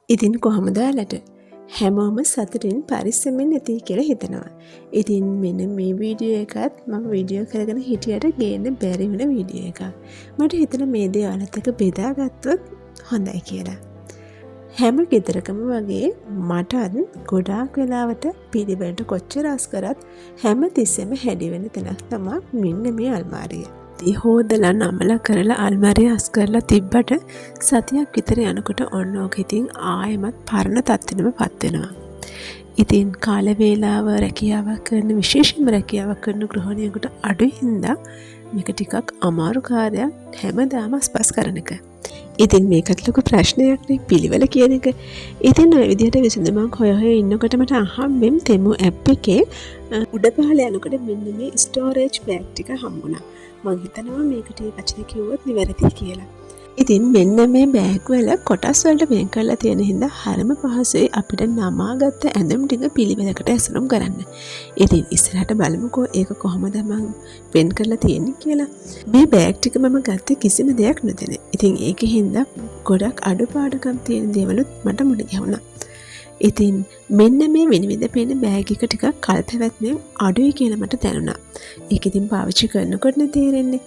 ඉතින් කොහොමද ඔයාලට? හැමෝම සතුටින් පරිස්සමෙන් ඇති කියලා හිතනවා. ඉතින් මෙන්න මේ වීඩියෝ එකත් මම වීඩියෝ කරගෙන හිටියට ගේන්න බැරි වෙන වීඩියෝ එකක්. මට හිතුණා මේ දේ ඔයාලත් එක්ක බෙදාගත්තොත් හොඳයි කියලා. හැම ගෙදරකම වගේ මටත් ගොඩාක් වෙලාවට පිළිවෙලට කොච්චර අස් කරත් හැම තිස්සෙම හැඩි වෙන තැනක් තමයි මෙන්න මේ අල්මාරිය. හෝදලා නමලා කරලා අල්මාරිය අස් කරලා තිබ්බට සතියක් විතර යනකොට ඔන්න ඕක ඉතින් ආයෙමත් පරණ තත්ත්වෙටම පත් වෙනවා. ඉතින් කාල වේලාව රැකියාවක් කරන විශේෂයෙන්ම රැකියාවක් කරන ගෘහණියෙකුට අඩුයි හින්දා මේක ටිකක් අමාරු කාර්යයක් හැමදාම අස්පස් කරන එක. ඉතින් මේකත් ලොකු ප්‍රශ්නයක් නේ පිළිවෙල කියන එක. ඉතින් ඔය විදිහට විසඳුමක් හොය ඉන්නකොට මට අහම්බෙන් තෙමු ඇප් එකේ උඩ පහළ යනකොට මෙන්න මේ ස්ටෝරේජ් බෑග් ටික හම්බුණා. මං හිතනවා මේකට මේ වචනේ කිව්වොත් නිවැරදි කියලා. ඉතින් මෙන්න මේ බෑග් වල කොටස් වලට වෙන් කරලා තියෙන හින්දා හරිම පහසුයි අපිට නමාගත්ත ඇඳුම් ටික පිළිවෙලකට ඇසුරුම් කරන්න. ඉතින් ඉස්සරහට බලමුකෝ ඒක කොහොමද මං වෙන් කරලා තියෙන්නේ කියලා. මේ බෑග් ටික මම ගත්තේ කිසිම දෙයක් නැතන. ඉතින් ඒකේ හින්දා ගොඩක් අඩුපාඩුකම් තියෙන දේවලුත් මට මුණ ගැහුණා. ඉතින් මෙන්න මේ විනිවිද පේන බෑග් එක ටිකක් කල් පැවැත්මෙන් අඩුයි කියලා මට දැනුණා. ඒක ඉතින් පාවිච්චි කරනකොට නේ තේරෙන්නේ.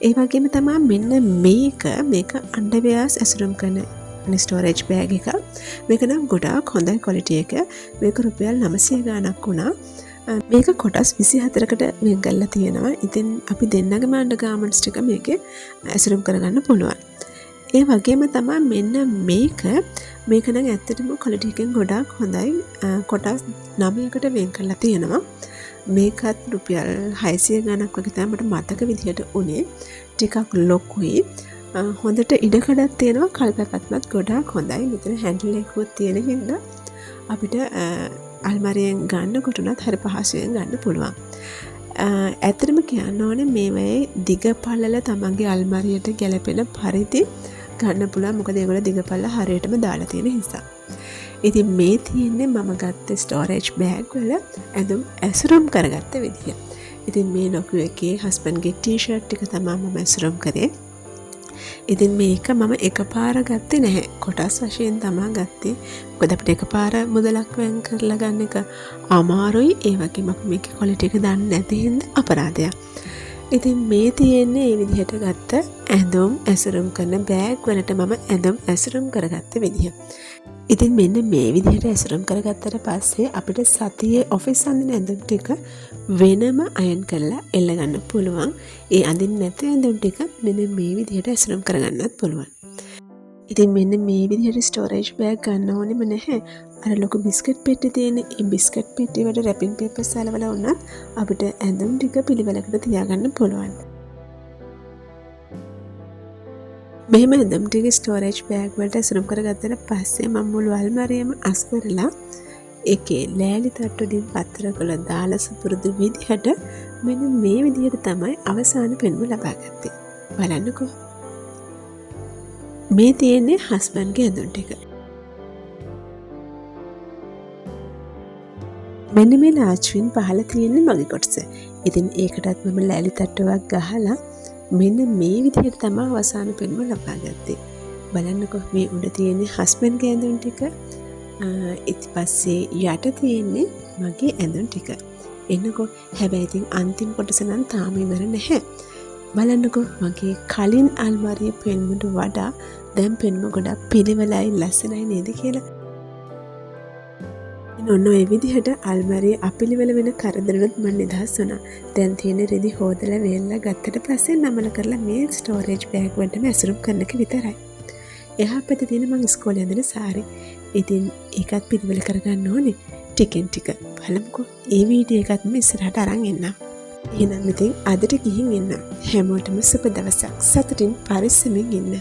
ඒ වගේම තමයි මෙන්න මේක අන්ඩර්වෙයර්ස් ඇසුරුම් කරන ස්ටෝරේජ් බෑග් එක. මේක නම් ගොඩාක් හොඳයි ක්වොලිටි එක. මේක රුපියල් 900 ගාණක් වුණා. මේක කොටස් 24කට වෙන් කරලා තියෙනවා. ඉතින් අපි දෙන්නගේම අන්ඩර්ගාමන්ට්ස් ටික මේකේ ඇසුරුම් කරගන්න පුළුවන්. ඒ වගේම තමයි මෙන්න මේක නම් ඇත්තටම ක්වොලිටි එකෙන් ගොඩාක් හොඳයි. කොටස් 9කට වෙන් කරලා තියෙනවා. මේකත් රුපියල් 600 ගණක් වගේ තමයි මට මතක විදිහට උනේ. ටිකක් ලොකුයි. හොඳට ඉඩකඩක් තියෙනවා. කල්පකත්මත් ගොඩාක් හොඳයි. මෙතන හැන්ඩල් එකකුත් තියෙන හින්දා අපිට අල්මාරියෙන් ගන්නකොට උනත් හරි පහසුවෙන් ගන්න පුළුවන්. ඇත්තටම කියන්න ඕනේ මේවයේ දිග පළල තමන්ගේ අල්මාරියට ගැලපෙන පරිදි ගන්න පුළුවන්. මොකද ඒගොල්ලෝ දිග පළල හරියටම දාලා තියෙන නිසා. ඉතින් මේ තියෙන්නේ මම ගත්ත ස්ටෝරේජ් බෑග් වල ඇඳුම් ඇසුරුම් කරගත්ත විදිය. ඉතින් මේ ලොකු එකේ හස්බන්ඩ්ගේ ටී-ෂර්ට් ටික තමයි මම ඇසුරුම් කරේ. ඉතින් මේක මම එකපාර ගත්තේ නැහැ. කොටස් වශයෙන් තමයි ගත්තේ. මොකද අපිට එකපාර මුදලක් වෙන් කරලා ගන්න එක අමාරුයි. ඒ වගේම අපි මේකේ ක්වොලිටි එක දන්නේ නැති හින්දා අපරාධයක්. ඉතින් මේ තියෙන්නේ මේ විදිහට ගත්ත ඇඳුම් ඇසුරුම් කරන බෑග් වලට මම ඇඳුම් ඇසුරුම් කරගත්ත විදිය. ඉතින් මෙන්න මේ විදිහට ඇසුරුම් කරගත්තට පස්සේ අපිට සතියේ ඔෆිස් අඳින ඇඳුම් ටික වෙනම අයන් කරලා එල්ල ගන්න පුළුවන්. ඒ අඳින්න නැති ඇඳුම් ටික මෙන්න මේ විදිහට ඇසුරුම් කරගන්නත් පුළුවන්. ඉතින් මෙන්න මේ විදිහට ස්ටෝරේජ් බෑග් ගන්න ඕනෙම නැහැ. අර ලොකු බිස්කට් පෙට්ටි තියෙන ඒ බිස්කට් පෙට්ටි වල රැපින් පේපර්ස් අලවලා වුණත් අපිට ඇඳුම් ටික පිළිවෙලකට තියාගන්න පුළුවන්. මෙහෙම ඇඳුම් ටික ස්ටෝරේජ් බෑග් වලට ඇසුරුම් කරගත්තට පස්සේ මම මුළු අල්මාරියම අස් කරලා ඒකේ ලෑලි තට්ටු වලින් පත්‍ර කොළ දාලා සුපුරුදු විදිහට මෙන්න මේ විදිහට තමයි අවසාන පෙන්ම ලබා ගත්තේ. බලන්නකෝ. මේ තියෙන්නේ හස්බන්ඩ්ගේ ඇඳුම් ටික. මෙන්න මේ ලාච්වින් පහළ තියෙන්නේ මගේ කොටස. ඉතින් ඒකටත් මම ලෑලි තට්ටුවක් ගහලා මෙන්න මේ විදිහට තමයි අවසාන පෙන්ම ලබා ගත්තේ. බලන්නකෝ මේ උඩ තියෙන්නේ හස්බන්ඩ්ගේ ඇඳුම් ටික. ඊට පස්සේ යට තියෙන්නේ මගේ ඇඳුම් ටික. එන්නකෝ හැබැයි ඉතින් අන්තිම කොටස නම් තාම ඉවර නැහැ. බලන්නකෝ මගේ කලින් අල්මාරියේ පෙන්මුට වඩා දැන් පෙන්ම ගොඩක් පිළිවෙලයි ලස්සනයි නේද කියලා. ඔන්න ඔය විදිහට අල්මාරියේ අපිළිවෙල වෙන කරදරවලුත් මම නිදහස් වුණා. දැන් තියෙන රෙදි හොදලා වේල්ලා ගත්තට පස්සේ නමල කරලා මේ ස්ටෝරේජ් බෑග් වලටම ඇසුරුම් කරන එක විතරයි. එහා පැත්තේ තියෙන මම ඉස්කෝලේ ඇඳින සාරි. ඉතින් ඒකත් පිළිවෙල කරගන්න ඕනේ. ටිකෙන් ටික බලමුකෝ. මේ වීඩියෝ එකත් මම ඉස්සරහට අරන් එන්නම්. එහෙනම් ඉතින් අදට ගිහින් එන්න. හැමෝටම සුබ දවසක්. සතුටින් පරිස්සමින් ඉන්න.